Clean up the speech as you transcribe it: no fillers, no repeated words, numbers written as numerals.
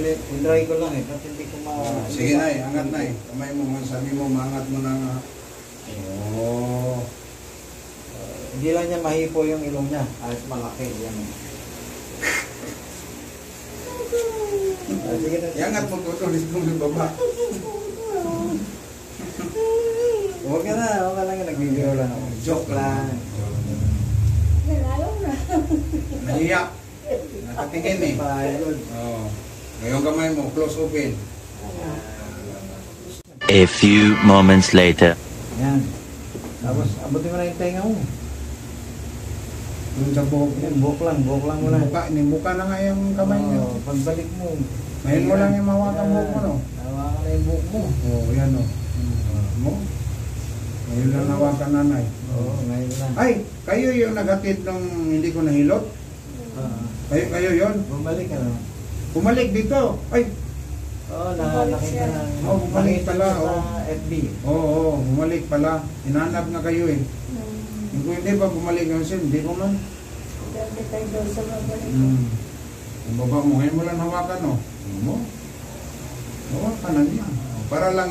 ulit. I-dry ko lang eh. Kasi hindi ko Sige na angat na Kamay mo, sabi mo, maangat mo na nga. Oo. Hindi lang niya mahipo yung ilong niya. Ayos malaki. Yan. Sige na. Iangat mo to, sa baba. Huwag ka na. Huwag ka lang. Nagbibiro lang ako. Joke lang. Nalalaw na. Nahiya. Nakatingin Oo. Ngayon kamay mo, close open. A few moments later. Yan. Tapos, abutin mo na yung tenga mo. Yung sa buhok Yan, buhok lang mo lang. Muka na nga yung kamay niyo. Pagbalik mo. Ngayon mo lang yung mawakan mo ko, no? Hawakan na yung buhok mo. Oo, yan, no? Mo? Ngayon lang nawakan nanay. Oo, ngayon lang. Ay, kayo yung naghatid nung hindi ko nahilot? Kayo yon. Bumalik ka na. Bumalik dito. Ay, Oo, nakita na. Bumalik pala. Sa FB. Oo, bumalik pala. Hinanap na kayo eh. Kung hindi ba bumalik yung sim, hindi ko man. Dati tayo daw sa babalik. Ang baba mo, ngayon mo lang hawakan, no? Mo? Hawakan na niya. Para lang